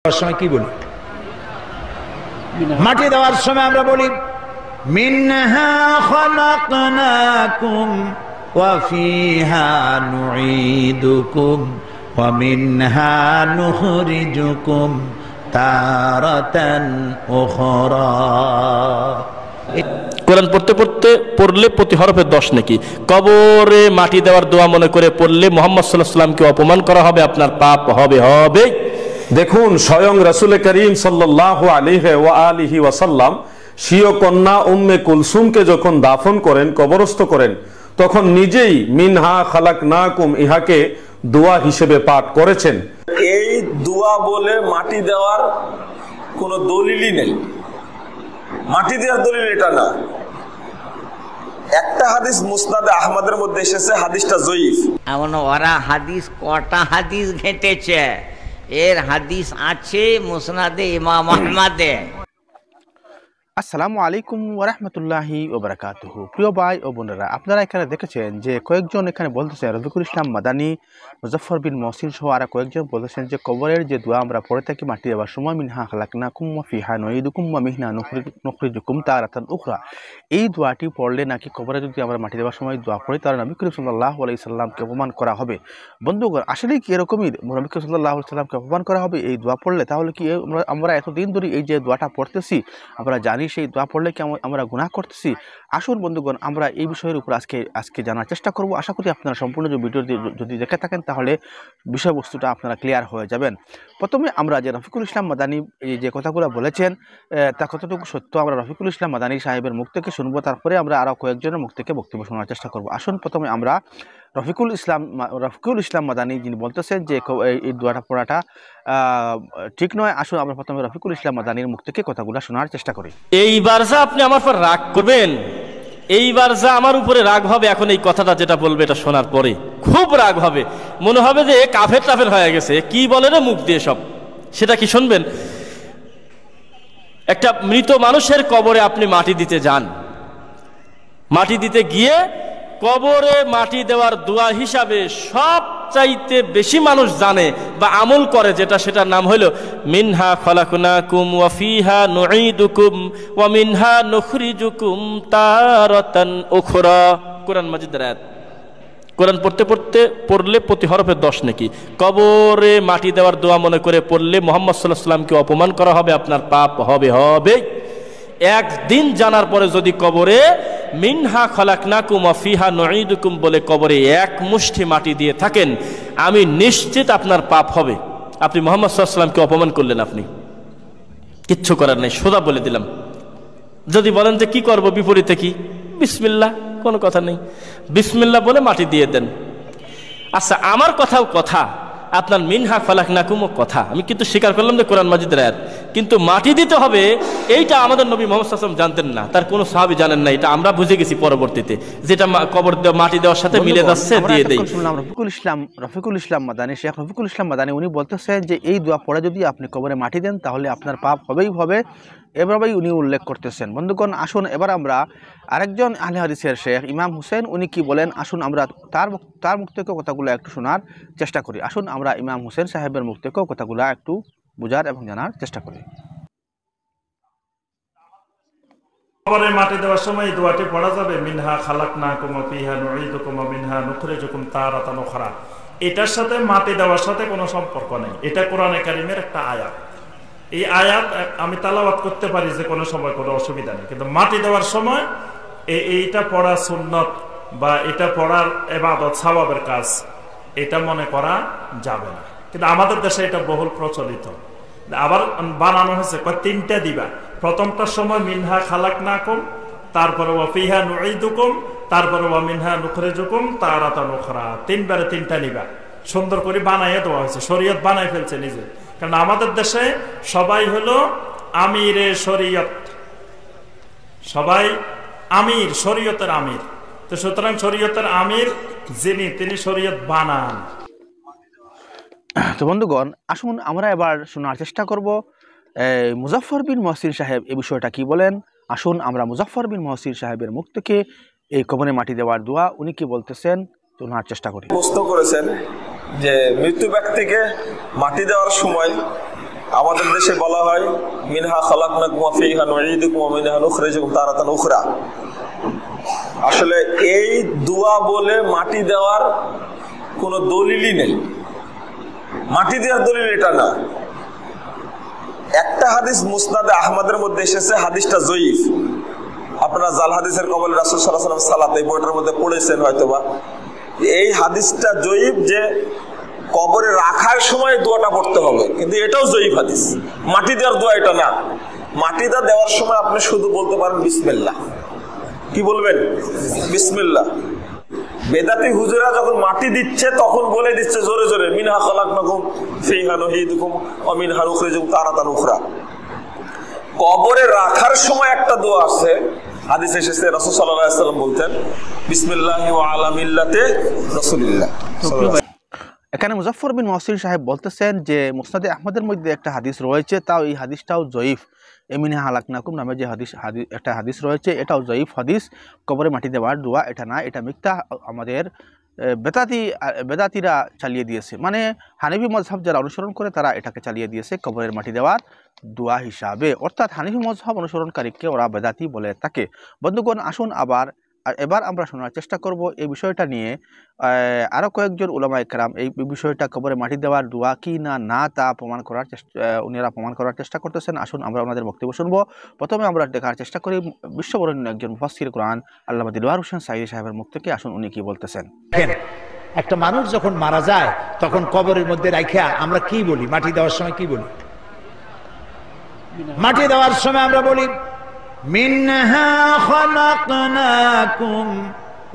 সময় কি বলি? মাটি দেওয়ার সময় আমরা বলি মিনহা খালাকনাকুম ওয়া ফিহা নুঈদুকুম ওয়া মিনহা নুখরিজুকুম তারাতান উখরা। কোরআন পড়লে প্রতি হরফে 10 নাকি। কবরে মাটি দেওয়ার দোয়া মনে করে পড়লে মুহাম্মদ সাল্লাল্লাহু আলাইহি ওয়াসাল্লামকে অপমান করা হবে, আপনার পাপ হবে। দেখুন, স্বয়ং রাসূল করিম সাল্লাল্লাহু আলাইহি ওয়া আলিহি ওয়াসাল্লাম স্বীয় কন্যা উম্মে কুলসুমকে যখন দাফন করেন, কবরস্থ করেন, তখন নিজেই মিনহা খালাকনাকুম ইহাকে দোয়া হিসেবে পাঠ করেছেন। এই দোয়া বলে মাটি দেওয়ার কোনো দলিলই নেই। মাটি দেওয়ার দলিল এটা না। একটা হাদিস মুসনাদে আহমদের মধ্যে এসেছে, হাদিসটা জয়ীফ। এমন ওরা হাদিস কটা হাদিস ঘেঁটেছে, এর হাদিস আছে মুসনাদে ইমাম আহমদে। আসসালামু আলাইকুম ওয়া রাহমাতুল্লাহি ওয়া বারাকাতুহু। প্রিয় ভাই ও বোনেরা, আপনারা এখানে দেখেছেন যে কয়েকজন এখানে বলতেছেন, রফিকুল ইসলাম মাদানী, মুজাফফর বিন মহসিন সহ আর কয়েকজন বলতেছেন যে কবরের যে দোয়া আমরা পড়ে থাকি মাটি দেওয়ার সময়, মিনহা খালাকনাকুম ওয়া ফিহা নুঈদুকুম ওয়া মিনহা নুখরিজুকুম তারাতান উখরা, এই দোয়াটি পড়লে নাকি কবরে যদি আমরা মাটি দেওয়ার সময় দোয়া পড়ি তাহলে নবী করিম সাল্লাল্লাহু আলাইহি সাল্লামকে অপমান করা হবে। বন্ধুগণ, আসলেই কি এরকমই নবী করিম সাল্লাল্লাহু আলাইহি সাল্লামকে অপমান করা হবে এই দোয়া পড়লে? তাহলে কি আমরা এতদিন ধরে এই যে দোয়াটা পড়তেছি, আমরা জানি সেই দোয়া পড়লে কি আমরা গুনাহ করতেছি? আসুন বন্ধুগণ, আমরা এই বিষয়ের উপর আজকে জানার চেষ্টা করব। আশা করি আপনারা সম্পূর্ণ ভিডিওটি যদি দেখে থাকেন তাহলে বিষয়বস্তুটা আপনারা ক্লিয়ার হয়ে যাবেন। প্রথমে আমরা যে রফিকুল ইসলাম মাদানী এই যে কথাগুলো বলেছেন তা কতটুকু সত্য আমরা রফিকুল ইসলাম মাদানী সাহেবের মুখ থেকে শুনবো, তারপরে আমরা আরও কয়েকজনের মুখ থেকে বক্তব্য শোনার চেষ্টা করব। আসুন প্রথমে আমরা রফিকুল ইসলাম মাদানী যিনি বলতেছেন যে এই দোয়াটা পড়াটা ঠিক নয়, আসুন আমরা প্রথমে রফিকুল ইসলাম মাদানীর মুখ থেকে কথাগুলো শোনার চেষ্টা করি। এইবার যা আপনি আমার উপর রাগ করবেন, এইবার যা আমার উপরে রাগ হবে, এখন এই কথাটা যেটা বলবে এটা শোনার পরে খুব রাগ হবে, মনে হবে যে কাফের টাফের হয়ে গেছে, কি বলে রে মুখ দিয়ে সব। সেটা কি শুনবেন? একটা মৃত মানুষের কবরে আপনি মাটি দিতে যান, মাটি দিতে গিয়ে কবরে মাটি দেওয়ার দোয়া হিসাবে সবচাইতে বেশি মানুষ জানে বা আমল করে যেটা, সেটার নাম হলো মিনহা খালাকনাকুম ওয়া ফিহা নুঈদুকুম ওয়া মিনহা নুখরিজুকুম তারাতান উখরা। কোরআন মাজিদের আয়াত। কোরআন পড়লে প্রতি হরফে 10 নাকি। কবরে মাটি দেওয়ার দোয়া মনে করে পড়লে মুহাম্মদ সাল্লাল্লাহু আলাইহি ওয়াসাল্লামকে অপমান করা হবে, আপনার পাপ হবে। একদিন জানার পরে যদি কবরে মিনহা খালাকনাকুম ওয়া ফিহা নুঈদুকুম বলে কবরে এক মুষ্টি মাটি দিয়ে থাকেন, আমি নিশ্চিত আপনার পাপ হবে। আপনি মুহাম্মদ সাল্লাল্লাহু আলাইহি ওয়াসাল্লামকে অপমান করলেন, আপনি কিচ্ছু করার নেই, সোজা বলে দিলাম। যদি বলেন যে কি করব, বিপরীতে কি? বিসমিল্লাহ, কোনো কথা নেই, বিসমিল্লাহ বলে মাটি দিয়ে দেন। আচ্ছা, আমার কথাও কথা, আপনার মিনহা খালাকনাকুমও কথা। আমি কিন্তু স্বীকার করলাম যে কোরআন মাজিদের আয়াত, কিন্তু মাটি দিতে হবে এইটা আমাদের নবী মুহাম্মদ সাল্লাল্লাহু আলাইহি ওয়াসাল্লাম জানতেন না, তার কোনো সাহাবী জানেন না। এটা আমরা বুঝে গেছি পরবর্তীতে, যেটা কবর মাটি দেওয়ার সাথে মিলে যাচ্ছে, দিয়ে দেই। শুনলাম রফিকুল ইসলাম মাদানী, শেখ রফিকুল ইসলাম মাদানী, উনি বলতেছেন যে এই দোয়া পড়ে যদি আপনি কবরে মাটি দেন তাহলে আপনার পাপ হবে। এভাবেই উনি উল্লেখ করতেছেন। বন্ধুগণ, আসুন এবার আমরা আরেকজন আহলে হাদিসের শেখ ইমাম হুসেন, উনি কি বলেন আসুন আমরা তার মুখ থেকে কথাগুলো একটু শোনার চেষ্টা করি। আসুন আমরা ইমাম হুসেন সাহেবের মুখ থেকে কথাগুলো একটু বোঝার এবং জানার চেষ্টা করি। কবরে মাটি দেওয়ার সময় এই দোয়াটি পড়া যাবে, মিনহা খালাকনাকুম ওয়া ফিহা নুঈদুকুম ওয়া মিনহা নুখরিজুকুম তারাতান উখরা। এটার সাথে মাটি দেওয়ার সাথে কোনো সম্পর্ক নেই, এটা কোরআনে কারীমের একটা আয়াত। এই আয়াত আমি তেলাওয়াত করতে পারি যে কোনো সময়, কোনো অসুবিধা নেই, কিন্তু মাটি দেওয়ার সময় এইটা পড়া সুন্নত বা এটা পড়ার ইবাদত সওয়াবের কাজ, এটা মনে করা যাবে না। কিন্তু আমাদের দেশে এটা বহুল প্রচলিত। আবার বানানো হয়েছে তিনটা দিবা, প্রথমটার সময় মিনহা খালাকনাকুম, তারপরে ওয়া ফিহা নুঈদুকুম, তারপরে ওয়া মিনহা নুখরিজুকুম তারাতান উখরা। তিনবারে তিনটা নিবা, সুন্দর করে বানাইয়ে দেওয়া হয়েছে, শরীয়ত বানাই ফেলছে নিজে। কারণ আমাদের দেশে সবাই হলো আমিরে শরীয়ত, সবাই আমির, শরীয়তের আমির। তো সুতরাং শরীয়তের আমির যিনি, তিনি শরীয়ত বানান। তো বন্ধুগণ, আসুন আমরা এবার শোনার চেষ্টা করব মুজাফফর বিন মহসিন সাহেব এই বিষয়টা কি বলেন। আসুন আমরা মুজাফফর বিন মহসিন সাহেবের মুখ থেকে এই কবরে মাটি দেওয়ার দোয়া উনি কি বলতেছেন শোনার চেষ্টা করি। প্রশ্ন করেছেন যে মৃত্যু ব্যক্তিকে মাটি দেওয়ার সময় আমাদের দেশে বলা হয় মিনহা খালাকনাকুম ওয়া ফিহা নুঈদুকুম ওয়া মিনহা নুখরিজুকুম তারাতান উখরা। আসলে এই দোয়া বলে মাটি দেওয়ার কোনো দলিলই নেই। মাটি দেওয়ার দলিল এটা না। একটা হাদিস মুসনাদে আহমদের মধ্যে এসেছে, হাদিসটা জয়ীফ। আপনারা জাল হাদিসের কবলে রাসূল সাল্লাল্লাহু আলাইহি ওয়াসাল্লাম সালাত এই বইটার মধ্যে পড়েছেন হয়তোবা। এই হাদিসটা জয়ীফ যে কবরে রাখার সময় দোয়াটা পড়তে হবে, কিন্তু এটাও জয়ীফ হাদিস। মাটি দেওয়ার দোয়া এটা না। মাটিটা দেওয়ার সময় আপনি শুধু বলতে পারেন বিসমিল্লাহ। কি বলবেন? বিসমিল্লাহ। বেদাতি হুজুরা যখন মাটি দিচ্ছে তখন বলে দিচ্ছে জোরে জোরে মিনহা খালাকনাকুম ফিহা নুঈদুকুম ওয়া মিনহা নুখরিজুকুম তারাতান উখরা। কবরে রাখার সময় একটা দোয়া আছে, হাদিসে এসেছে, রাসূল সাল্লাল্লাহু আলাইহি ওয়াসাল্লাম বলতেন বিসমিল্লাহি ওয়া আলা মিল্লাতি রাসূলিল্লাহ। এখানে মুজাফফর বিন মহসিন সাহেব বলতেছেন যে মুসনাদে আহমদের মধ্যে একটা হাদিস রয়েছে, তাও এই হাদিসটাও জয়ীফ। মিনহা খালাকনাকুম নামে যে একটা হাদিস রয়েছে এটাও জয়ীফ হাদিস। কবরে মাটি দেওয়ার দোয়া এটা না, এটা মিথ্যা আমাদের বেদাতিরা চালিয়ে দিয়েছে। মানে হানিফি মযহাব যারা অনুসরণ করে তারা এটাকে চালিয়ে দিয়েছে কবরের মাটি দেওয়ার দোয়া হিসাবে, অর্থাৎ হানিফি মযহাব অনুসরণকারীকে ওরা বেদাতি বলে থাকে। বন্ধুগণ, আসুন এবার আমরা শোনার চেষ্টা করব এই বিষয়টা নিয়ে আরও কয়েকজন উলামায়ে কেরাম এই বিষয়টা কবরে মাটি দেওয়ার দোয়া কি না তা উনারা প্রমাণ করার চেষ্টা করতেছেন। আসুন আমরা ওনাদের বক্তব্য শুনবো। প্রথমে আমরা দেখার চেষ্টা করি বিশ্ববরেণ্য একজন মুফাসসির কোরআন আল্লামা দিলওয়ার হোসেন সাঈদী সাহেবের মুখ থেকে। আসুন উনি কি বলতেছেন। একটা মানুষ যখন মারা যায় তখন কবরের মধ্যে রাখিয়া আমরা কি বলি? মাটি দেওয়ার সময় কি বলি? মাটি দেওয়ার সময় আমরা বলি মিনহা খালাকনাকুম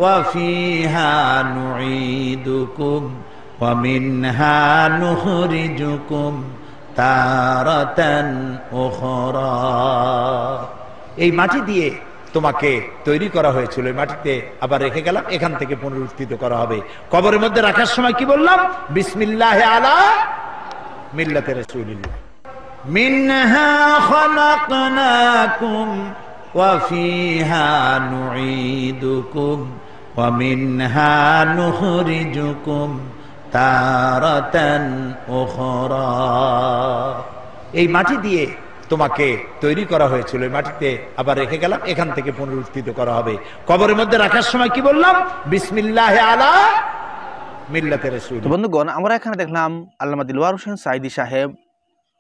ওয়া ফিহা নুঈদুকুম ওয়া মিনহা নুখরিজুকুম তারাতান উখরা। এই মাটি দিয়ে তোমাকে তৈরি করা হয়েছিল, এই মাটিতে আবার রেখে গেলাম, এখান থেকে পুনরুত্থিত করা হবে। কবরের মধ্যে রাখার সময় কি বললাম? বিসমিল্লাহি আলা মিল্লাতি রাসূলিল্লাহ। মিনহা খালাকনাকুম ওয়া ফিহা নুঈদুকুম ওয়া মিনহা নুখরিজুকুম তারাতান উখরা। এই মাটি দিয়ে তোমাকে তৈরি করা হয়েছিল, এই মাটিতে আবার রেখে গেলাম, এখান থেকে পুনরুত্থিত করা হবে। কবরের মধ্যে রাখার সময় কি বললাম? বিসমিল্লাহি আলা মিল্লাতি রাসূল। বন্ধুগণ, আমরা এখানে দেখলাম আল্লামা দিলওয়ার হোসেন সাঈদী সাহেব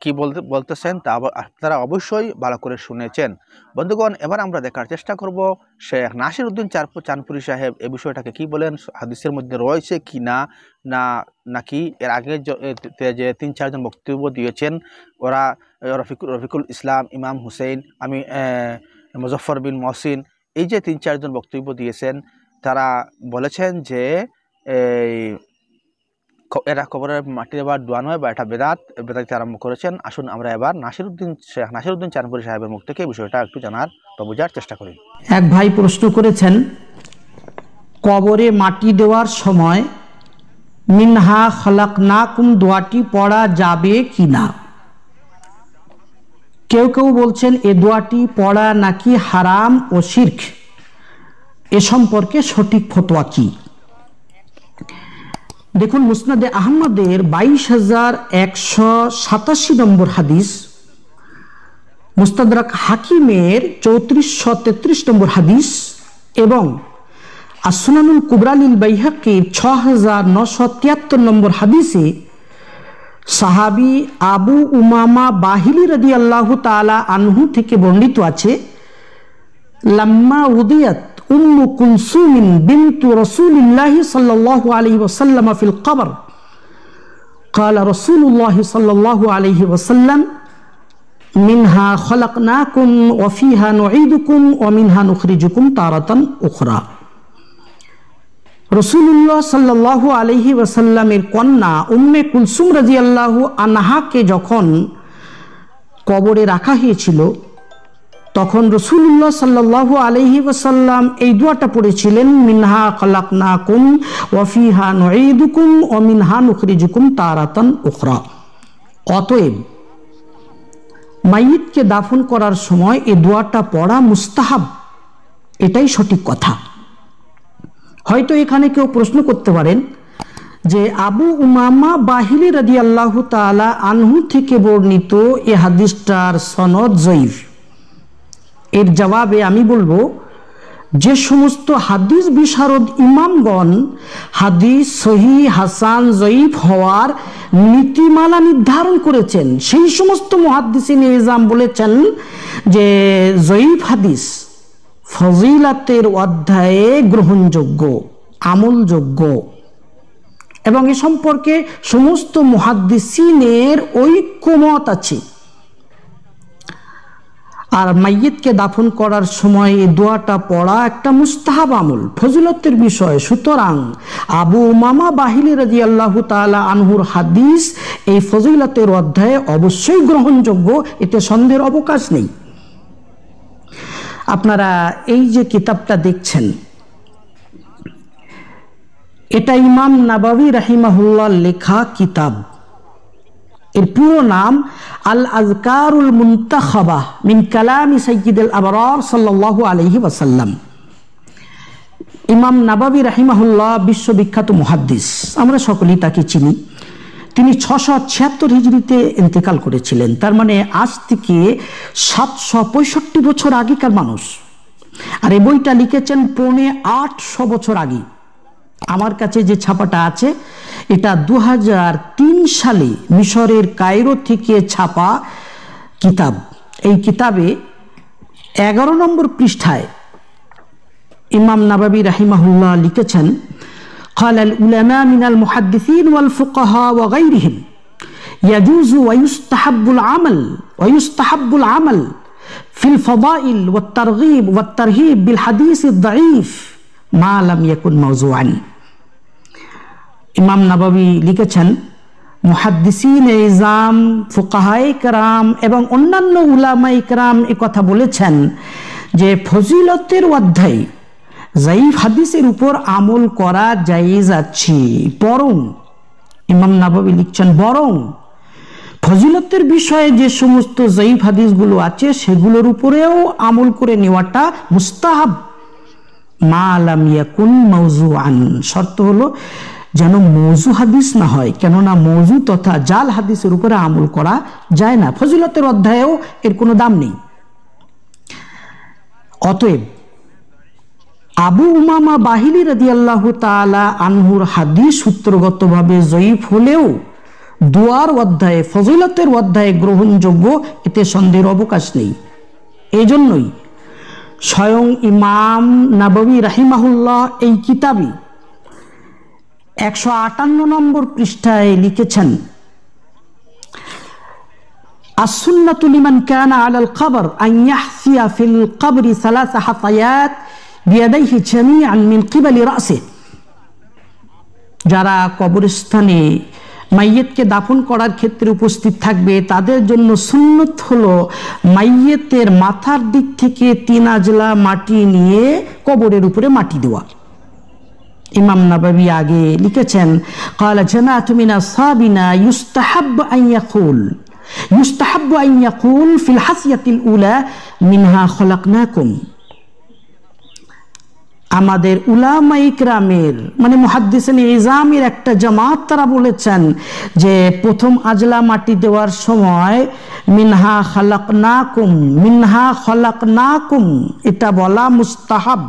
কি বলতেছেন তা আপনারা অবশ্যই ভালো করে শুনেছেন। বন্ধুগণ, এবার আমরা দেখার চেষ্টা করব শেখ নাসিরউদ্দিন চাঁদপুরি সাহেব এই বিষয়টাকে কি বলেন, হাদিসের মধ্যে রয়েছে কি নাকি এর আগে যে 3-4 জন বক্তব্য দিয়েছেন ওরা রফিকুল ইসলাম, ইমাম হুসেইন, মুজাফফর বিন মহসিন, এই যে 3-4 জন বক্তব্য দিয়েছেন তারা বলেছেন যে এরা কবরের মাটি দেওয়ার দোয়া নয় বা এটা বেদাত আরম্ভ করেছেন। আসুন আমরা এবার শেখ নাসিরউদ্দিন চাঁদপুরি সাহেবের মুখ থেকে বিষয়টা একটু জানার বা বোঝার চেষ্টা করি। এক ভাই প্রশ্ন করেছেন, কবরে মাটি দেওয়ার সময় মিনহা খালাকনাকুম দোয়াটি পড়া যাবে কি না? কেউ বলছেন এ দোয়াটি পড়া নাকি হারাম ও শিরক, এ সম্পর্কে সঠিক ফতোয়া কি? দেখুন, মুসনাদে আহমদের 22,187 নম্বর হাদিস, মুস্তাদরাক হাকিমের 3433 নম্বর হাদিস এবং আসনানুল কুবরা লিল বাইহাকির 6973 নম্বর হাদিসে সাহাবী আবু উমামা বাহিলি রাদিয়াল্লাহু তাআলা আনহু থেকে বর্ণিত আছে, লাম্মা উদিয়াত উম্মু কুলসুম বিনতু রাসূলিল্লাহ সাল্লাল্লাহু আলাইহি ওয়াসাল্লাম ফিল কবর قال رسول الله صلى الله عليه وسلم منها خلقناكم وفيها نعيدكم ومنها نخرجكم تارة أخرى। রাসূলুল্লাহ সাল্লাল্লাহু আলাইহি ওয়াসাল্লামের কন্যা উম্মে কুলসুম রাদিয়াল্লাহু আনহাকে যখন কবরে রাখা হয়েছিল তখন রাসূলুল্লাহ সাল্লাল্লাহু আলাইহি ওয়াসাল্লাম এই দোয়াটা পড়েছিলেন, মিনহা খালাকনাকুম ওয়া ফিহা নুঈদুকুম ওয়া মিনহা নুখরিজুকুম তারাতান উখরা। অতএব মাইয়িতকে দাফন করার সময় এই দোয়াটা পড়া মুস্তাহাব, এটাই সঠিক কথা। হয়তো এখানে কেউ প্রশ্ন করতে পারেন যে আবু উমামা বাহিলি রাদিয়াল্লাহু তাআলা আনহু থেকে বর্ণিত এই হাদিসটার সনদ জয়ীফ। এর জবাবে আমি বলবো, যে সমস্ত হাদিস বিশারদ ইমামগণ হাদিস সহিহ, হাসান, জয়ীফ হওয়ার নীতিমালা নির্ধারণ করেছেন, সেই সমস্ত মুহাদ্দিসিন ইজাম বলেছেন যে জয়ীফ হাদিস ফজিলাতের অধ্যায়ে গ্রহণযোগ্য, আমলযোগ্য, এবং এ সম্পর্কে সমস্ত মুহাদ্দিসিনের ঐক্যমত আছে। আর মাইয়িতকে দাফন করার সময় এই দোয়াটা পড়া একটা মুস্তাহাব আমল, ফজিলতের বিষয়। সুতরাং আবু উমামা বাহিলি রাদিয়াল্লাহু তাআলা আনহুর হাদিস এই ফজিলতের অধ্যায়ে অবশ্যই গ্রহণযোগ্য, এতে সন্দেহের অবকাশ নেই। আপনারা এই যে কিতাবটা দেখছেন, এটা ইমাম নাবাবী রাহিমাহুল্লাহ লেখা কিতাব। এর পুরো নাম আল আযকারুল মুনতাখাবা মিন কালামি সাইয়্যিদুল আবরার সাল্লাল্লাহু আলাইহি ওয়াসাল্লাম। ইমাম নাবাবী রাহিমাহুল্লাহ বিশ্ববিখ্যাত মুহাদ্দিস, আমরা সকলেই তাকে চিনি। তিনি 676 হিজরিতে ইন্তেকাল করেছিলেন, তার মানে আজ থেকে 765 বছর আগেকার মানুষ। আর এই বইটা লিখেছেন 850 বছর আগে। আমার কাছে যে ছাপাটা আছে এটা 2003 সালে মিশরের কায়রো থেকে ছাপা কিতাব। এই কিতাবে 11 নম্বর পৃষ্ঠায় ইমাম নাবাবী রাহিমাহুল্লাহ লিখেছেন, قال العلماء من المحدثين والفقهاء وغيرهم يجوز ويستحب العمل في الفضائل والترغيب والترهيب بالحديث الضعيف ما لم يكن موضوعا। ইমাম নাবাবী লিখেছেন, মুহাদ্দিসিন ইজাম, ফুকাহায়ে কেরাম এবং অন্যান্য উলামায়ে কেরাম এই কথা বলেছেন যে ফজিলতের অধ্যায়ে যায়িফ হাদিসের উপর আমল করা জায়েজ আছে। বরং ইমাম নাবাবী লিখছেন, বরং ফজিলতের বিষয়ে যে সমস্ত যায়িফ হাদিসগুলো আছে সেগুলোর উপরেও আমল করে নেওয়াটা মুস্তাহাব, মা লাম ইয়াকুন মাওজুআন। শর্ত হলো যেন মওজু হাদিস না হয়, কেননা মওজু তথা জাল হাদিসের উপরে আমল করা যায় না। ফজিলতের অধ্যায়েও এর কোনো দাম নেই। অতএব আবু উমামা বাহিলি রাদিয়াল্লাহু তাআলা আনহুর হাদিস সূত্রগতভাবে জয়ীফ হলেও দোয়ার অধ্যায়ে, ফজিলতের অধ্যায়ে গ্রহণযোগ্য, এতে সন্দেহের অবকাশ নেই। এই জন্যই স্বয়ং ইমাম নাবাবী রাহিমাহুল্লাহ এই কিতাবে 158 নম্বর পৃষ্ঠায় লিখেছেন, আসুন্নাতু লিমান কানা আলাল কবর আন ইয়াহসিয়া ফিল কবরি সালাসা হাতায়াত বিয়াদাইহি জামিআন মিন কিবালি রাসিহি। যারা কবরস্থানে মাইয়িতকে দাফন করার ক্ষেত্রে উপস্থিত থাকবে তাদের জন্য সুন্নত হলো মাইয়িতের মাথার দিক থেকে 3 আজলা মাটি নিয়ে কবরের উপরে মাটি দেওয়া। ইমাম নাবাবী আগে লিখেছেন, قال جماعة من أصحابنا يستحب أن يقول في الحسية الأولى منها خلقناكم। আমাদের উলামা ইকরামের মানে মুহাদ্দিসিন ইজামের একটা জামাত তারা বলেছেন যে প্রথম আজলা মাটি দেওয়ার সময় মিনহা খালাকনাকুম এটা বলা মুস্তাহাব।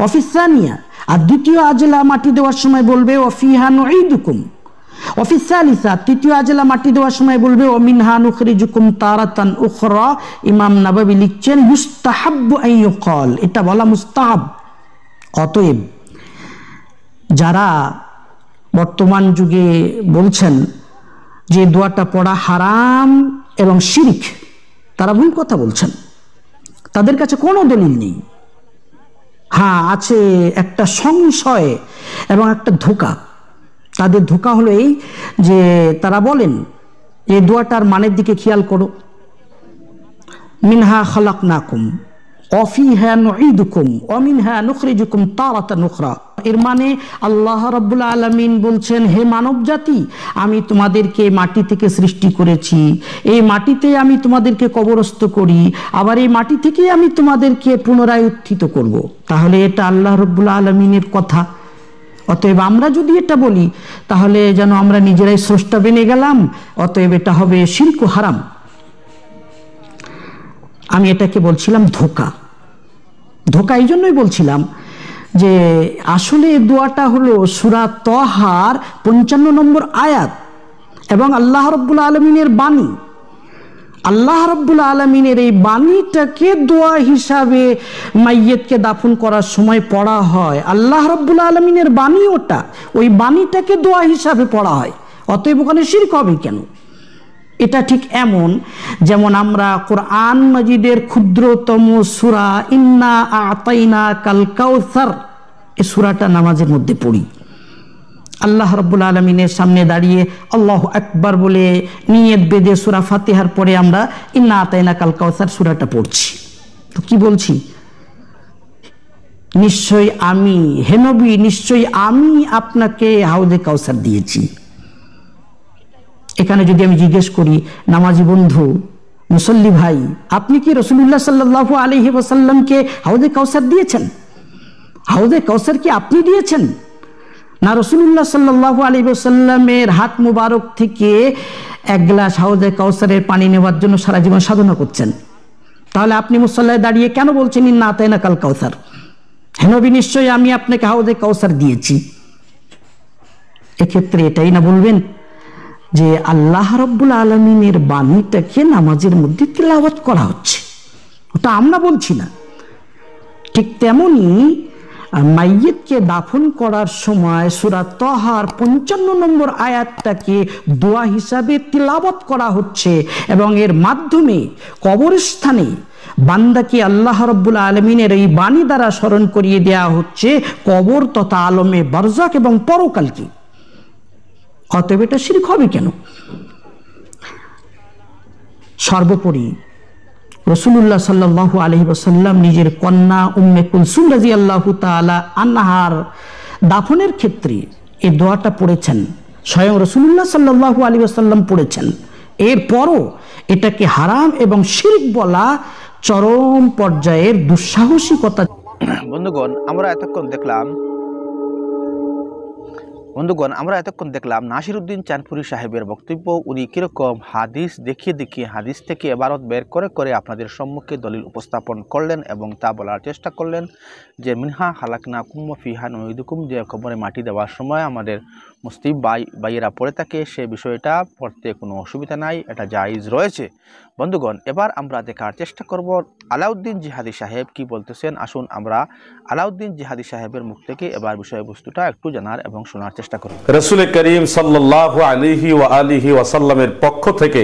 অফিসানিয়া, আর দ্বিতীয় আজলা মাটি দেওয়ার সময় বলবে ওয়াফিহা নুঈদুকুম। অফিসালিসা, তৃতীয় আজলা মাটি দেওয়ার সময় বলবে ওমিনহা নুখরিজুকুম তারাতান উখরা। ইমাম নাবাবী লিখছেন ইউস্তাহাব্বু আন ইউকাল, এটা বলা মুস্তাহাব। অতএব যারা বর্তমান যুগে বলছেন যে দোয়াটা পড়া হারাম এবং শিরক, তারা ভুল কথা বলছেন। তাদের কাছে কোনো দলিল নেই। হ্যাঁ, আছে একটা সংশয় এবং একটা ধোঁকা। তাদের ধোঁকা হলো এই যে তারা বলেন এই দোয়াটার মানের দিকে খেয়াল করো, মিনহা খালাকনাকুম ওয়াফিহা নুঈদুকুম ওয়া মিনহা নুখরিজুকুম তারাতান উখরা। এর মানে আল্লাহ রাব্বুল আলামিন বলছেন, হে মানব জাতি, আমি তোমাদেরকে মাটি থেকে সৃষ্টি করেছি, এই মাটিতে আমি তোমাদেরকে কবরস্থ করি, আবার এই মাটি থেকে আমি তোমাদেরকে পুনরায় উত্থিত করব। তাহলে এটা আল্লাহ রাব্বুল আলামিনের কথা। অতএব আমরা যদি এটা বলি তাহলে যেন আমরা নিজেরাই স্রষ্টা বেনে গেলাম, অতএব এটা হবে শিরক ও হারাম। আমি এটাকে বলছিলাম ধোঁকা। ধোঁকা এই জন্যই বলছিলাম যে আসলে দোয়াটা হলো সূরা তাহার 55 নম্বর আয়াত এবং আল্লাহ রাব্বুল আলামিনের বাণী। আল্লাহ রাব্বুল আলামিনের এই বাণীটাকে দোয়া হিসাবে মাইয়িতকে দাফন করার সময় পড়া হয়। আল্লাহ রাব্বুল আলামিনের বাণী ওটা, ওই বাণীটাকে দোয়া হিসাবে পড়া হয়, অতএব ওখানে শিরক হবে কেন? এটা ঠিক এমন যেমন আমরা কোরআন মাজিদের ক্ষুদ্রতম সূরা ইন্না আতাইনা কাল কাউসার, এই সূরাটা নামাজের মধ্যে পড়ি। আল্লাহ রাব্বুল আলামিনের সামনে দাঁড়িয়ে আল্লাহু আকবার বলে নিয়ত বেঁধে সূরা ফাতিহার পরে আমরা ইন্না আতাইনা কাল কাউসার সূরাটা পড়ছি। তো কি বলছি? নিশ্চয়ই আমি, হে নবী, নিশ্চয়ই আমি আপনাকে হাউজে কাউসার দিয়েছি। এখানে যদি আমি জিজ্ঞেস করি নামাজি বন্ধু, মুসল্লি ভাই, আপনি কি রাসূলুল্লাহ সাল্লাল্লাহু আলাইহি ওয়াসাল্লামকে হাউজে কাউসার দিয়েছেন? হাউজে কাউসার কি আপনি দিয়েছেন, না রাসূলুল্লাহ সাল্লাল্লাহু আলাইহি ওয়াসাল্লামের হাত মুবারক থেকে এক গ্লাস হাউজে কাউসারের পানি নেওয়ার জন্য সারা জীবন সাধনা করছেন? তাহলে আপনি মুসল্লায় দাঁড়িয়ে কেন বলছেন ইন্না আতাইনা কাল কাউসার? হে নবী, নিশ্চয়ই আমি আপনাকে হাউজে কাউসার দিয়েছি। এক্ষেত্রে এটাই না বলবেন যে আল্লাহ রাব্বুল আলামিনের বাণীটাকে নামাজের মধ্যে তিলাওয়াত করা হচ্ছে, ওটা আমরা বলছি না। ঠিক তেমনি মাইয়িতকে দাফন করার সময় সূরা তাহার 55 নম্বর আয়াতটাকে দোয়া হিসাবে তিলাওয়াত করা হচ্ছে এবং এর মাধ্যমে কবরস্থানে বান্দাকে আল্লাহ রাব্বুল আলামিনের এই বাণী দ্বারা স্মরণ করিয়ে দেওয়া হচ্ছে কবর তথা আলমে বারজাক এবং পরকালকে। অতএব এটা শিরক হবে কেন? সর্বোপরি রাসূলুল্লাহ সাল্লাল্লাহু আলাইহি ওয়াসাল্লাম নিজের কন্যা উম্মে কুলসুম রাদিয়াল্লাহু তাআলা আনহার দাফনের ক্ষেত্রে এই দোয়াটা পড়েছেন, স্বয়ং রাসূলুল্লাহ সাল্লাল্লাহু আলাইহি ওয়াসাল্লাম পড়েছেন। এরপরও এটাকে হারাম এবং শিরক বলা চরম পর্যায়ের দুঃসাহসিকতা। বন্ধুগণ, আমরা এতক্ষণ দেখলাম নাসিরউদ্দিন চাঁদপুরি সাহেবের বক্তব্য। উনি কিরকম হাদিস দেখিয়ে হাদিস থেকে ইবারত বের করে আপনাদের সম্মুখে দলিল উপস্থাপন করলেন এবং তা বলার চেষ্টা করলেন যে মিনহা খালাকনাকুম ওয়া ফিহা নুঈদুকুম, যে কবরে মাটি দেওয়ার সময় আমাদের মুসলিম ভাইয়েরা পড়ে থাকে, সে বিষয়টা পড়তে কোনো অসুবিধা নাই, এটা জায়েজ রয়েছে। বন্ধুগণ, এবার আমরা দেখার চেষ্টা করব আলাউদ্দিন জিহাদি সাহেব কি বলতেছেন। আসুন আমরা আলাউদ্দিন জিহাদি সাহেবের মুখ থেকে এবার বিষয়বস্তুটা একটু জানার এবং শোনার চেষ্টা করব। রাসূল করিম সাল্লাল্লাহু আলাইহি ওয়া আলিহি ওয়াসাল্লামের পক্ষ থেকে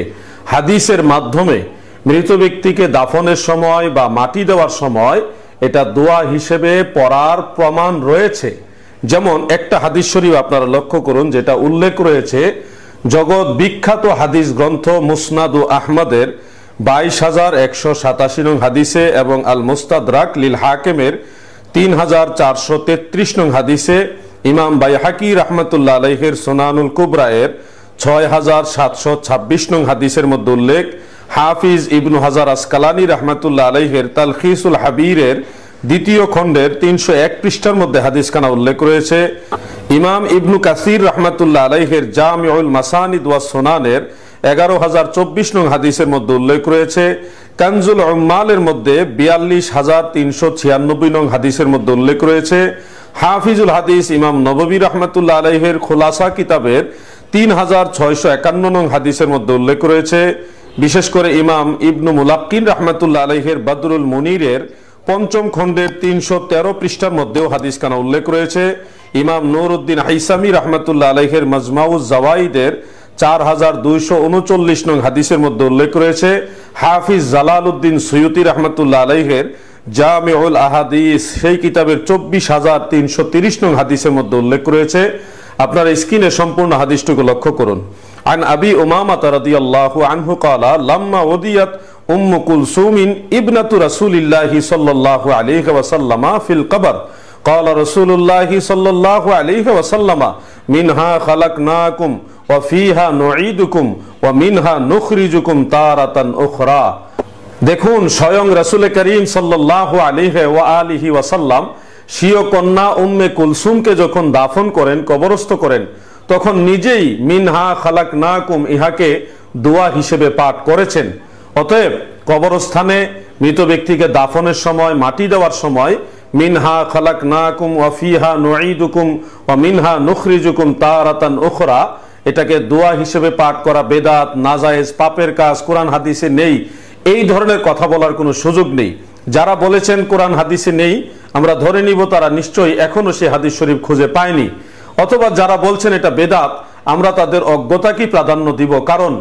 হাদিসের মাধ্যমে মৃত ব্যক্তিকে দাফনের সময় বা মাটি দেওয়ার সময় এটা দোয়া হিসেবে পড়ার প্রমাণ রয়েছে। যেমন একটা হাদিস শরীফ আপনারা লক্ষ্য করুন, যেটা উল্লেখ রয়েছে জগৎ বিখ্যাত হাদিস গ্রন্থ মুসনাদ আহমদের 22,187 নং হাদিসে এবং আল মুস্তাদরাক লিল হাকিমের 3,433 নং হাদিসে, ইমাম বাইহাকি রাহমাতুল্লাহ আলাইহির সুনানুল কুবরা এর 6,726 নং হাদিসের মধ্যে উল্লেখ, হাফিজ ইবনু হাজার আসকালানি রাহমাতুল্লাহ আলাইহির তালখিসুল হাবীরের 2য় খণ্ডের 301 পৃষ্ঠার মধ্যে হাদিসখানা উল্লেখ রয়েছে, ইমাম ইবনু কাসির রাহমাতুল্লাহ আলাইহির জামিউল মাসানিদ ওয়াস সুনানের 11,024 নং হাদিসের মধ্যে উল্লেখ রয়েছে, কানজুল উম্মালের মধ্যে 42,396 নং হাদিসের মধ্যে উল্লেখ রয়েছে, হাফিজুল হাদিস ইমাম নববী রাহমাতুল্লাহ আলাইহির খুলাসা কিতাবের 3,651 নং হাদিসের মধ্যে উল্লেখ রয়েছে। বিশেষ করে ইমাম ইবনু মুলাক্কিন রাহমাতুল্লাহ আলাইহির বদরুল মুনিরের 5ম খণ্ডের 313 পৃষ্ঠার মধ্যেও হাদিসখানা উল্লেখ রয়েছে। ইমাম নূরউদ্দিন হাইসামি রাহমাতুল্লাহ আলাইহির মাজমাউজ জাওয়াইদের 4,239 নং হাদিসের মধ্যে উল্লেখ রয়েছে। হাফিজ জালালউদ্দিন সুয়ুতি রাহমাতুল্লাহ আলাইহির জামিউল আহাদিস সেই কিতাবের 24,330 নং হাদিসের মধ্যে উল্লেখ রয়েছে। আপনারা স্ক্রিনে সম্পূর্ণ হাদিসটুকু লক্ষ্য করুন। আন আবি উমামা রাদিয়াল্লাহু আনহু ক্বালা লাম্মা উদিয়াত উম্মু কুলসুমিন ইবনাতু রাসূলিল্লাহি সাল্লাল্লাহু আলাইহি ওয়াসাল্লাম ফিল কবর ক্বালা রাসূলুল্লাহি সাল্লাল্লাহু আলাইহি ওয়াসাল্লাম মিনহা খালাকনাকুম ওয়া ফিহা নুঈদুকুম ওয়া মিনহা নুখরিজুকুম তারাতান উখরা। দেখুন, স্বয়ং রাসূল করিম সাল্লাল্লাহু আলাইহি ওয়া আলিহি ওয়াসাল্লাম স্বীয় কন্যা উম্মে কুলসুমকে যখন দাফন করেন, কবরস্থ করেন, তখন নিজেই মিনহা খালাকনাকুম ইহাকে দোয়া হিসেবে পাঠ করেছেন। অতএব কবরস্থানে মৃত ব্যক্তিকে দাফনের সময়, মাটি দেওয়ার সময় মিনহা খালাকনাকুম ওয়া ফিহা নুঈদুকুম ওয়া মিনহা নুখরিজুকুম তারাতান উখরা, এটাকে দোয়া হিসেবে পাঠ করা বেদাত, নাজায়েজ, পাপের কাজ, কোরআন হাদিসে নেই, এই ধরনের কথা বলার কোনো সুযোগ নেই। যারা বলেছেন কোরআন হাদিসে নেই, আমরা ধরে নিব তারা নিশ্চয়ই এখনো সে হাদিস শরীফ খুঁজে পায়নি। অথবা যারা বলছেন এটা বেদাত, আমরা তাদের অজ্ঞতাকেই প্রাধান্য দিব, কারণ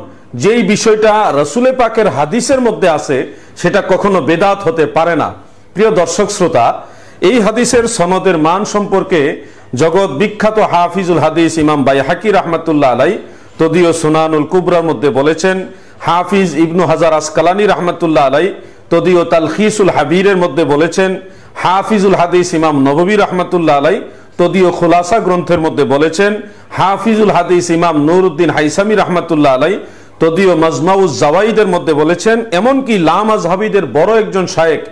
যেই বিষয়টা রাসূল পাকের হাদিসের মধ্যে আছে সেটা কখনো বেদাত হতে পারে না। প্রিয় দর্শক শ্রোতা, এই হাদিসের সনদের মান সম্পর্কে জগৎ বিখ্যাত হাফিজুল হাদিস ইমাম বাইহাকি রাহমাতুল্লাহ আলাই তদীয় সুনানুল কুবরার মধ্যে বলেছেন, হাফিজ ইবনু হাজার আসকালানি রাহমাতুল্লাহ আলাই তদীয় তালখিসুল হাবীরের মধ্যে বলেছেন, হাফিজুল হাদিস ইমাম নববী রাহমাতুল্লাহ আলাই তদীয় খুলাসা গ্রন্থের মধ্যে বলেছেন, হাফিজুল হাদিস ইমাম নুরউদ্দিন হাইসামি রাহমাতুল্লাহ আলাই তদীয় মাজমাউজ জাওয়াইদের মধ্যে বলেছেন, এমনকি লামাজহাবিদের বড় একজন শায়েখ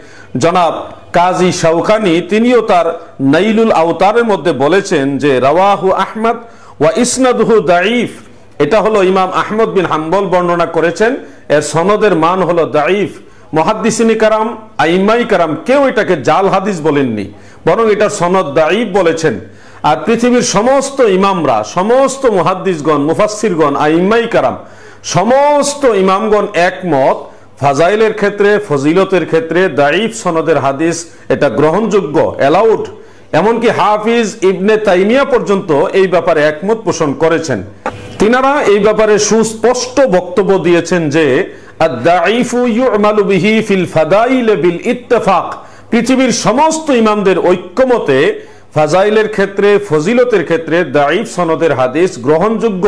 জনাব কাজী শাওকানি তিনিও তার নাইলুল আওতারের মধ্যে বলেছেন যে রাওয়াহু আহমদ ওয়া ইসনাদুহু দাঈফ, এটা হলো ইমাম আহমদ বিন হাম্বল বর্ণনা করেছেন, এর সনদের মান হলো দাঈফ। মুহাদ্দিসিনে কারাম, আইম্মাই কারাম কেউ এটাকে জাল হাদিস বলেননি, বরং এটার সনদ দাঈফ বলেছেন। আর পৃথিবীর সমস্ত ইমামরা, সমস্ত মুহাদ্দিসগণ, মুফাসসিরগণ, আইম্মাই কারাম, সমস্ত ইমামগণ একমত ফাজাইলের ক্ষেত্রে, ফজিলতের ক্ষেত্রে দাঈফ সনদের হাদিস এটা গ্রহণযোগ্য, অ্যালাউড। এমনকি হাফিজ ইবনে তাইমিয়া পর্যন্ত এই ব্যাপারে একমত পোষণ করেছেন। তিনারা এই ব্যাপারে সুস্পষ্ট বক্তব্য দিয়েছেন যে আদ-দাঈফু ইউমালু বিহি ফিল ফাদাইল বিল ইত্তেফাক, পৃথিবীর সমস্ত ইমামদের ঐক্যমতে ফাজাইলের ক্ষেত্রে, ফজিলতের ক্ষেত্রে দাঈফ সনদের হাদিস গ্রহণযোগ্য।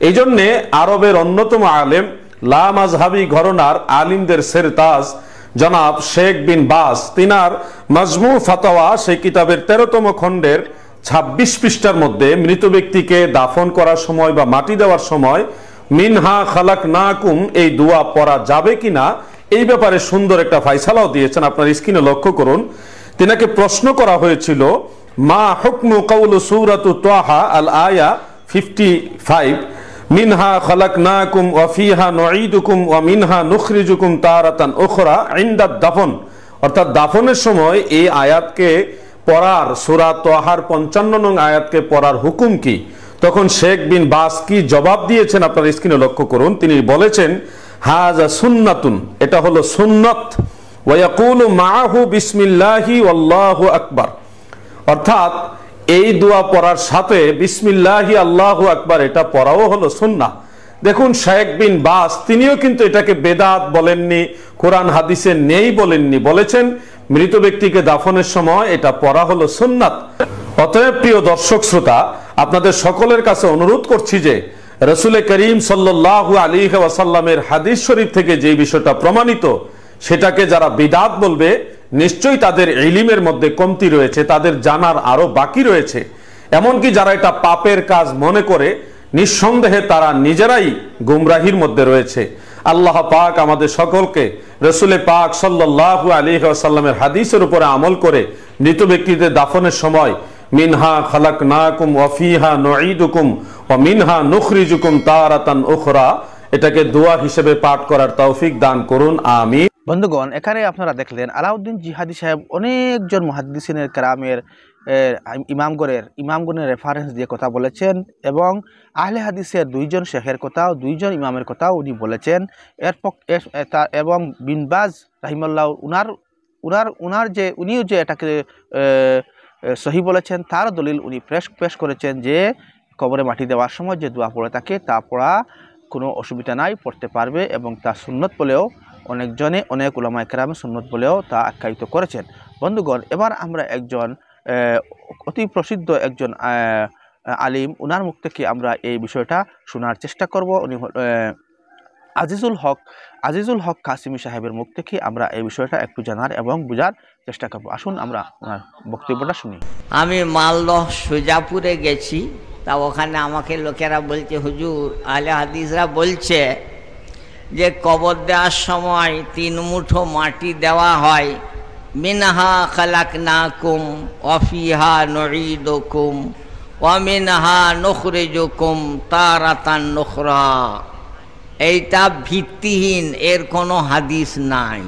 এই জন্যে আরবের অন্যতম আলেম, লামাজহাবি ঘরানার আলিমদের সেরতাজ জনাব শেখ বিন বাস, তিনার মাজমু ফাতাওয়া, সেই কিতাবের 13তম খণ্ডের 26 পৃষ্ঠার মধ্যে মৃত ব্যক্তিকে দাফন করার সময় বা মাটি দেওয়ার সময় মিনহা খালাকনাকুম এই দোয়া পড়া যাবে কিনা এই ব্যাপারে সুন্দর একটা ফায়সালাও দিয়েছেন। আপনার স্ক্রিনে লক্ষ্য করুন, তিনাকে প্রশ্ন করা হয়েছিল, মা হুকমু কাউলু সূরাতু তাহা আল আয়া 55 মিনহা খালাকনাকুম ওয়া ফিহা নুঈদুকুম ওয়া মিনহা নুখরিজুকুম তারাতান উখরা ইনদাদ দাফন, অর্থাৎ দাফনের সময় এই আয়াতকে পড়ার, সূরা তাহার 55 নং আয়াতকে পড়ার হুকুম কি? তখন শেখ বিন বাস কি জবাব দিয়েছেন আপনার স্ক্রিনে লক্ষ্য করুন। তিনি বলেছেন, হাযা সুন্নাতুন, এটা হলো সুন্নাত, ওয়া ইয়াকুলু মাআহু বিসমিল্লাহি ওয়াল্লাহু আকবার, অর্থাৎ এই দোয়া পড়ার সাথে বিসমিল্লাহি আল্লাহু আকবার এটা পড়াও হলো সুন্নাহ। দেখুন শেখ বিন বাস তিনিও কিন্তু এটাকে বেদাত বলেননি, কোরআন হাদিসে নেই বলেননি, বলেছেন মৃত ব্যক্তিকে দাফনের সময় এটা পড়া হলো সুন্নাত। অতএব প্রিয় দর্শক শ্রোতা, আপনাদের সকলের কাছে অনুরোধ করছি যে রাসূল করিম সাল্লাল্লাহু আলাইহি ওয়াসাল্লামের হাদিস শরীফ থেকে যে বিষয়টা প্রমাণিত সেটাকে যারা বিদআত বলবে নিশ্চয়ই তাদের ইলমের মধ্যে কমতি রয়েছে, তাদের জানার আরো বাকি রয়েছে। এমনকি যারা এটা পাপের কাজ মনে করে নিঃসন্দেহে তারা নিজেরাই গুমরাহির মধ্যে রয়েছে। আল্লাহ পাক আমাদের সকলকে রাসূল পাক সাল্লাল্লাহু আলাইহি ওয়াসাল্লামের হাদিসের উপরে আমল করে মৃত ব্যক্তিদের দাফনের সময় মিনহা খালাকনাকুম ওয়া ফিহা নুঈদুকুম ওয়া মিনহা নুখরিজুকুম তারাতান উখরা এটাকে দোয়া হিসেবে পাঠ করার তৌফিক দান করুন, আমিন। বন্ধুগণ, এখানে আপনারা দেখলেন আলাউদ্দিন জিহাদি সাহেব অনেকজন মুহাদ্দিসিনের কেরামের ইমামগণের রেফারেন্স দিয়ে কথা বলেছেন এবং আহলে হাদিসের 2জন শেখের কথাও, 2জন ইমামের কথাও উনি বলেছেন। এবং বিন বাজ রাহিমাহুল্লাহ উনিও যে এটাকে সহি বলেছেন তার দলিল উনি পেশ করেছেন যে কবরে মাটি দেওয়ার সময় যে দোয়া পড়ে থাকে তা পড়া কোনো অসুবিধা নাই, পড়তে পারবে এবং তা সুন্নত বলেও অনেক উলামায়ে কেরাম সুন্নত বলেও তা আখ্যায়িত করেছেন। বন্ধুগণ, এবার আমরা একজন অতি প্রসিদ্ধ একজন আলিম, উনার মুখ থেকে আমরা এই বিষয়টা শোনার চেষ্টা করব। উনি আজিজুল হক কাসিমি সাহেবের মুখ থেকে আমরা এই বিষয়টা একটু জানার এবং বোঝার চেষ্টা করব। আসুন আমরা ওনার বক্তব্যটা শুনি। আমি মালদহ সুজাপুরে গেছি, তা ওখানে আমাকে লোকেরা বলছে, হুজুর আহলে হাদিসরা বলছে যে কবর দেওয়ার সময় 3 মুঠো মাটি দেওয়া হয়, মিনহা খালাকনাকুম ওয়া ফিহা নুঈদুকুম ওয়া মিনহা নুখরিজুকুম তারাতান নুখরা। এইটা ভিত্তিহীন, এর কোনো হাদিস নাই।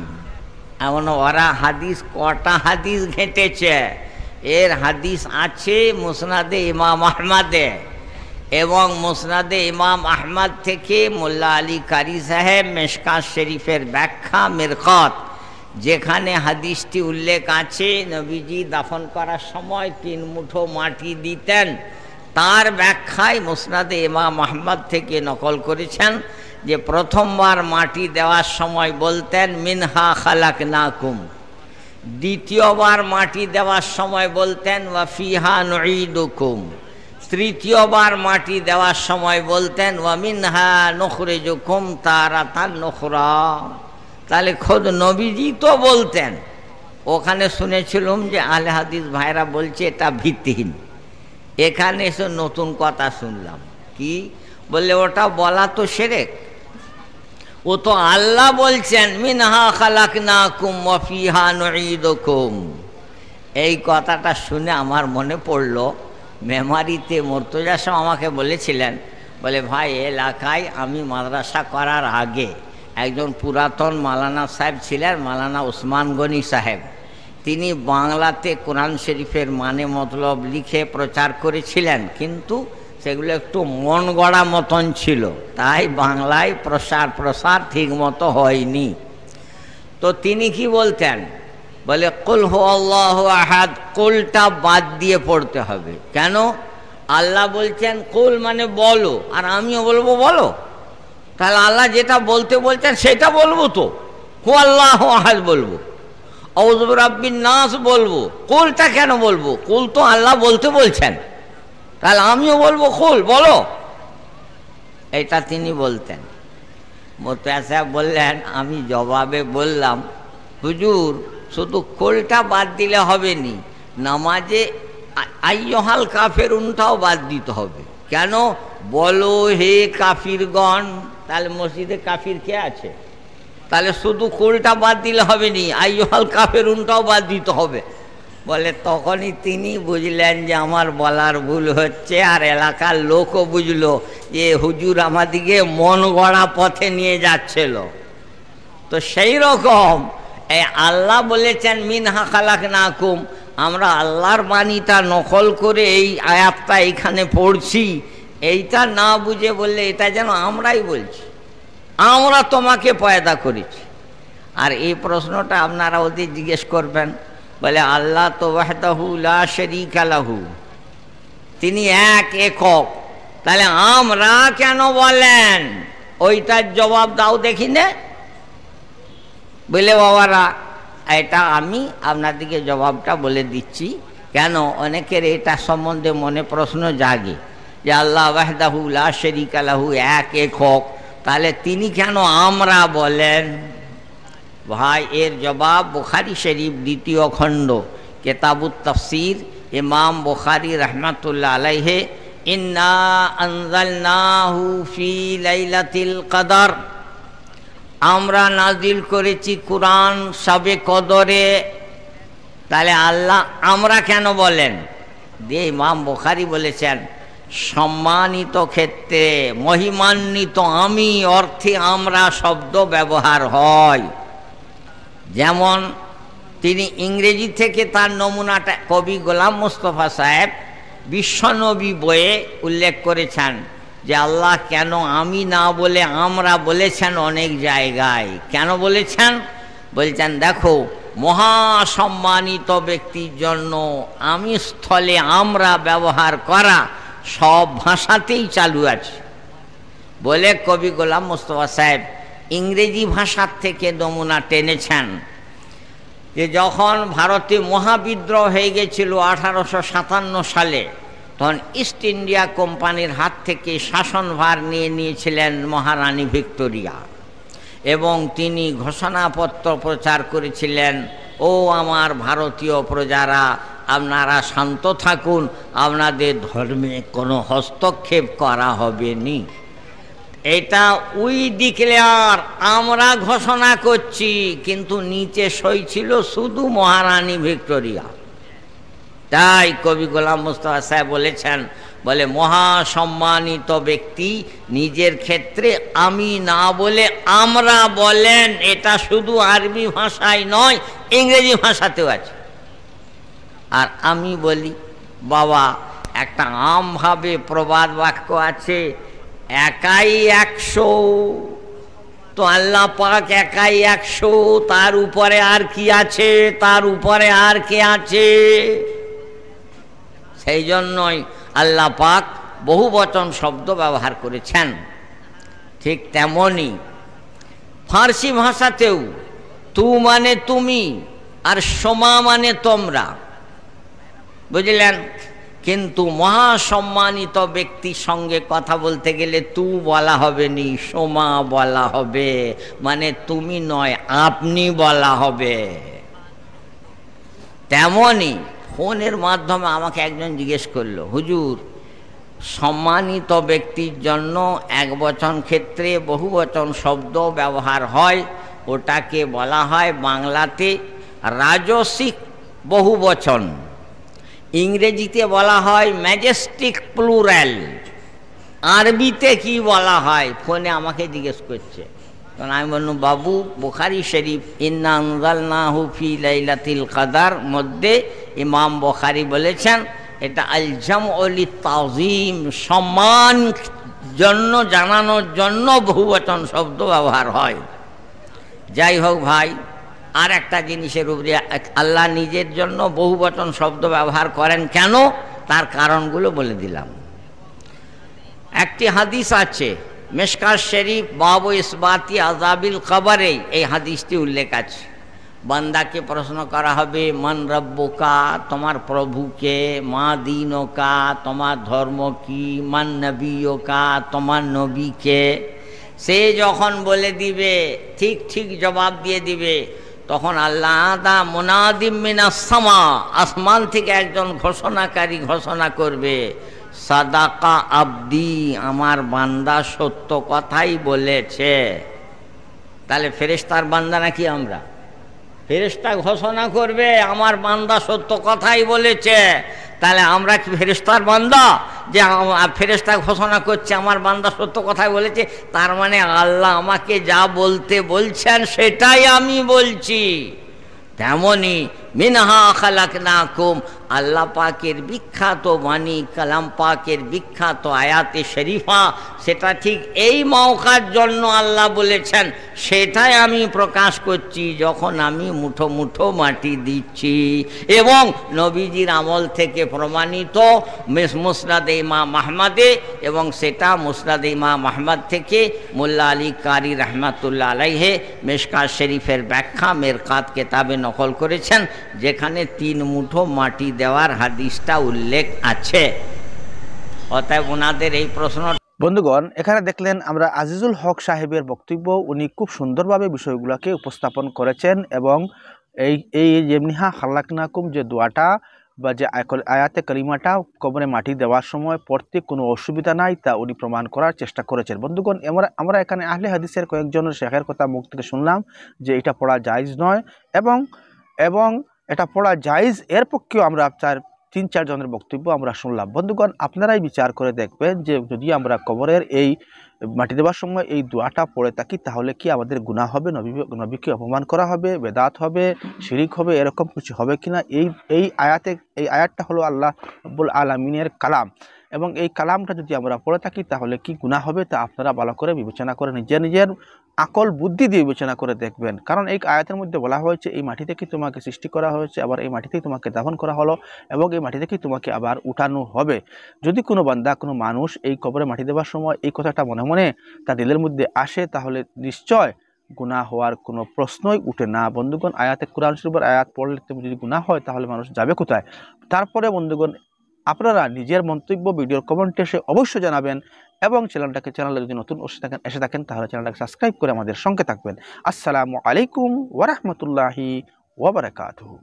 এমন ওরা হাদিস কটা হাদিস ঘেঁটেছে। এর হাদিস আছে মুসনাদে ইমাম আহমদে, এবং মুসনাদে ইমাম আহমদ থেকে মোল্লা আলী কারি সাহেব মেশকাত শরীফের ব্যাখ্যা মিরকাত, যেখানে হাদিসটি উল্লেখ আছে নবীজি দাফন করার সময় 3 মুঠো মাটি দিতেন, তার ব্যাখ্যায় মুসনাদে ইমাম আহমদ থেকে নকল করেছেন যে প্রথমবার মাটি দেওয়ার সময় বলতেন মিনহা খালাকনাকুম, দ্বিতীয়বার মাটি দেওয়ার সময় বলতেন ওয়া ফিহা নুঈদুকুম, তৃতীয়বার মাটি দেওয়ার সময় বলতেন ওয়া মিনহা নুখরিজুকুম তারাতান নুখরা। তাহলে খোদ নবীজি তো বলতেন। ওখানে শুনেছিলাম যে আহলে হাদিস ভাইরা বলছে এটা ভিত্তিহীন। এখানে এসে নতুন কথা শুনলাম, কি বললে ওটা বলা তো শিরক। ও তো আল্লাহ বলছেন মিনহা খালাকনাকুম ওয়া ফিহা নুঈদুকুম। এই কথাটা শুনে আমার মনে পড়লো, মেমারিতে মুর্তজা সাহেব আমাকে বলেছিলেন, বলে ভাই এলাকায় আমি মাদ্রাসা করার আগে একজন পুরাতন মাওলানা সাহেব ছিলেন, মাওলানা উসমান গনি সাহেব। তিনি বাংলাতে কোরআন শরীফের মানে মতলব লিখে প্রচার করেছিলেন, কিন্তু সেগুলো একটু মন গড়া মতন ছিল, তাই বাংলায় প্রসার ঠিক মতো হয়নি। তো তিনি কি বলতেন, বলে কুল হু আল্লাহু আহাদ, কুলটা বাদ দিয়ে পড়তে হবে। কেন? আল্লাহ বলছেন কুল মানে বলো, আর আমিও বলবো বলো। তাহলে আল্লাহ যেটা বলতে বলছেন সেটা বলবো, তো হু আল্লাহু আহাদ বলবো, আউযু বিরাব্বিন নাস বলবো, কুলটা কেন বলবো? কুল তো আল্লাহ বলতে বলছেন, তাহলে আমিও বলবো কুল বলো। এটা তিনি বলতেন। মুর্তজা সাহেব বললেন, আমি জবাবে বললাম, হুজুর শুধু কোলটা বাদ দিলে হবে নি, নামাজে আইয়ুহাল কাফিরুনটাও বাদ দিতে হবে। কেন? বলো হে কাফিরগণ। তাহলে মসজিদে কাফির কে আছে? তাহলে শুধু কোলটা বাদ দিলে হবে নি, আইয়ুহাল কাফিরুনটাও বাদ দিতে হবে। বলে তখনই তিনি বুঝলেন যে আমার বলার ভুল হচ্ছে, আর এলাকার লোকও বুঝলো যে হুজুর আমাদিকে মন গড়া পথে নিয়ে যাচ্ছিল। তো সেই রকম এই আল্লাহ বলেছেন মিনহা খালাকনাকুম, আমরা আল্লাহর বাণীটা নকল করে এই আয়াতটা এখানে পড়ছি, এইটা না বুঝে বললে এটা যেন আমরাই বলছি, আমরা তোমাকে পয়দা করেছি। আর এই প্রশ্নটা আপনারা ওদের জিজ্ঞেস করবেন, বলে আল্লাহ তো ওয়াহদাহু লা শারীকা লাহু, তিনি এক একক, তাহলে আমরা কেন বলেন? ওইটার জবাব দাও দেখি নে। বলে বাবারা, এটা আমি আপনাদেরকে জবাবটা বলে দিচ্ছি। কেন? অনেকের এটা সম্বন্ধে মনে প্রশ্ন জাগে যে আল্লাহ ওয়াহদাহু লা শারীকা লাহু, এক একক, তাহলে তিনি কেন আমরা বলেন? ভাই এর জবাব বুখারী শরীফ 2য় খণ্ড কিতাবুত তাফসীর, ইমাম বুখারী রাহমাতুল্লাহ আলাইহি, ইন্না আনজালনাহু ফি লাইলাতিল কদর, আমরা নাজিল করেছি কুরআন শবে কদরে। তাহলে আল্লাহ আমরা কেন বলেন? দিয়ে ইমাম বুখারী বলেছেন, সম্মানিত ক্ষেত্রে মহিমান্বিত আমি অর্থে আমরা শব্দ ব্যবহার হয়। যেমন তিনি ইংরেজি থেকে তার নমুনাটা কবি গোলাম মুস্তফা সাহেব বিশ্বনবী বইয়ে উল্লেখ করেছেন যে আল্লাহ কেন আমি না বলে আমরা বলেছেন অনেক জায়গায়। কেন বলেছেন? বলছেন দেখো, মহাসম্মানিত ব্যক্তির জন্য আমি স্থলে আমরা ব্যবহার করা সব ভাষাতেই চালু আছে বলে কবি গোলাম মুস্তফা সাহেব ইংরেজি ভাষার থেকে নমুনা টেনেছেন। যে যখন ভারতে মহাবিদ্রোহ হয়ে গেছিল 1857 সালে, তখন ইস্ট ইন্ডিয়া কোম্পানির হাত থেকে শাসনভার নিয়ে নিয়েছিলেন মহারানী ভিক্টোরিয়া, এবং তিনি ঘোষণাপত্র প্রচার করেছিলেন, ও আমার ভারতীয় প্রজারা, আপনারা শান্ত থাকুন, আপনাদের ধর্মে কোনো হস্তক্ষেপ করা হবে নি। এটা উই ডিক্লেয়ার, আমরা ঘোষণা করছি, কিন্তু নিচে সই ছিল শুধু মহারানী ভিক্টোরিয়া। তাই কবি গোলাম মুস্তাফা সাহেব বলেছেন, বলে মহাসম্মানিত ব্যক্তি নিজের ক্ষেত্রে আমি না বলে আমরা বলেন। এটা শুধু আরবি ভাষায় নয়, ইংরেজি ভাষাতেও আছে। আর আমি বলি বাবা, একটা আমভাবে প্রবাদ বাক্য আছে, একাই 100, তো আল্লাহ পাক একাই 100, তার উপরে আর কি আছে, তার উপরে আর কে আছে? সেই জন্যই আল্লাহ পাক বহু বচন শব্দ ব্যবহার করেছেন। ঠিক তেমনি ফার্সি ভাষাতেও তু মানে তুমি আর সোমা মানে তোমরা, বুঝলেন? কিন্তু মহাসম্মানিত ব্যক্তির সঙ্গে কথা বলতে গেলে তু বলা হবে নি, সোমা বলা হবে, মানে তুমি নয় আপনি বলা হবে। তেমনি ফোনের মাধ্যমে আমাকে একজন জিজ্ঞেস করলো, হুজুর সম্মানিত ব্যক্তির জন্য একবচন ক্ষেত্রে বহুবচন শব্দ ব্যবহার হয়, ওটাকে বলা হয় বাংলাতে রাজসিক বহুবচন, ইংরেজিতে বলা হয় ম্যাজেস্টিক প্লুরাল, আরবিতে কি বলা হয়? ফোনে আমাকে জিজ্ঞেস করছে। তখন আমি বললাম, বাবু বুখারী শরীফ ইন্না আনজালনাহু ফি লাইলাতিল কদর মধ্যে ইমাম বুখারী বলেছেন এটা আল জামউ লিত-তাযীম, সম্মান জন্য জানানোর জন্য বহুবচন শব্দ ব্যবহার হয়। যাই হোক ভাই, আর একটা জিনিসের উপরে আল্লাহ নিজের জন্য বহুবচন শব্দ ব্যবহার করেন কেন, তার কারণগুলো বলে দিলাম। একটি হাদিস আছে মিশকাত শরীফ বাবু ইসবাতি আযাবিল কবরে, এই হাদিসটি উল্লেখ আছে। বান্দাকে প্রশ্ন করা হবে মান রব্বুকা, তোমার প্রভুকে, মা দীনুকা, তোমার ধর্ম কি, মান নবিয়ুকা, তোমার নবীকে। সে যখন বলে দিবে, ঠিক ঠিক জবাব দিয়ে দিবে, তখন আল্লাহ দা মুনাদিম মিনাস সামা, আসমান থেকে একজন ঘোষণাকারী ঘোষণা করবে, সাদাকা আবদি, আমার বান্দা সত্য কথাই বলেছে। তাহলে ফেরেশতার বান্দা নাকি আমরা? ফেরেশতা ঘোষণা করবে আমার বান্দা সত্য কথাই বলেছে, তাহলে আমরা কি ফেরেশতার বান্দা যে ফেরেশতা ঘোষণা করছে আমার বান্দা সত্য কথাই বলেছে? তার মানে আল্লাহ আমাকে যা বলতে বলছেন সেটাই আমি বলছি। তেমনি মিনহা খালাকনাকুম, আল্লাহ পাকের বিখ্যাত বাণী, কালাম পাকের বিখ্যাত আয়াতে শরীফা, সেটা ঠিক এই মওকার জন্য আল্লাহ বলেছেন, সেটাই আমি প্রকাশ করছি যখন আমি মুঠো মুঠো মাটি দিচ্ছি। এবং নবীজির আমল থেকে প্রমাণিত মুসনাদে ইমাম আহমদে, এবং সেটা মুসনাদে ইমাম আহমদ থেকে মোল্লা আলী কারি রহমাতুল্লাহ আলাইহে মিশকাত শরীফের ব্যাখ্যা মেরকাত কেতাবে নকল করেছেন, যেখানে 3 মুঠো মাটি দেওয়ার হাদিসটা উল্লেখ আছে। অতএব ওনাদের এই প্রশ্ন। বন্ধুগণ, এখানে দেখলেন আমরা আজিজুল হক সাহেবের বক্তব্য, উনি খুব সুন্দরভাবে বিষয়গুলোকে উপস্থাপন করেছেন। এবং এই যেমনিহা খালাকনাকুম যে দোয়াটা বা যে আয়াতে কারিমাটা কবরে মাটি দেওয়ার সময় পড়তে কোনো অসুবিধা নাই, তা উনি প্রমাণ করার চেষ্টা করেছেন। বন্ধুগণ, আমরা এখানে আহলে হাদিসের কয়েকজন শেখের কথা মুখ থেকে শুনলাম যে এটা পড়া জায়েজ নয়, এবং এটা পড়া জায়েজ, এর পক্ষেও আমরা 3-4 জনের বক্তব্য আমরা শুনলাম। বন্ধুগণ, আপনারাই বিচার করে দেখবেন যে যদি আমরা কবরের এই মাটি দেওয়ার সময় এই দোয়াটা পড়ে থাকি, তাহলে কি আমাদের গুনাহ হবে, নবীকে অপমান করা হবে, বেদাত হবে, শিরিক হবে, এরকম কিছু হবে কিনা? এই আয়াতটা হলো আল্লাহ রাব্বুল আলামিনের কালাম, এবং এই কালামটা যদি আমরা পড়ে থাকি তাহলে কি গুনাহ হবে, তা আপনারা ভালো করে বিবেচনা করে নিজের আকল বুদ্ধি দিয়ে বিবেচনা করে দেখবেন। কারণ এই আয়াতের মধ্যে বলা হয়েছে এই মাটি থেকে তোমাকে সৃষ্টি করা হয়েছে, আবার এই মাটিতেই তোমাকে দাফন করা হলো, এবং এই মাটি থেকেই তোমাকে আবার উঠানো হবে। যদি কোনো বান্দা, কোনো মানুষ এই কবরে মাটি দেওয়ার সময় এই কথাটা মনে মনে তার দিলের মধ্যে আসে, তাহলে নিশ্চয় গুনাহ হওয়ার কোনো প্রশ্নই উঠে না। বন্ধুগণ, কোরআন শরীফের আয়াত পড়লে যদি গুনাহ হয় তাহলে মানুষ যাবে কোথায়? তারপরে বন্ধুগণ, আপনারা নিজের মন্তব্য ভিডিওর কমেন্টে এসে অবশ্যই জানাবেন, এবং চ্যানেলে যদি নতুন এসে থাকেন তাহলে চ্যানেলটাকে সাবস্ক্রাইব করে আমাদের সঙ্গে থাকবেন। আসসালামু আলাইকুম ওয়া রাহমাতুল্লাহি ওয়া বারাকাতুহু।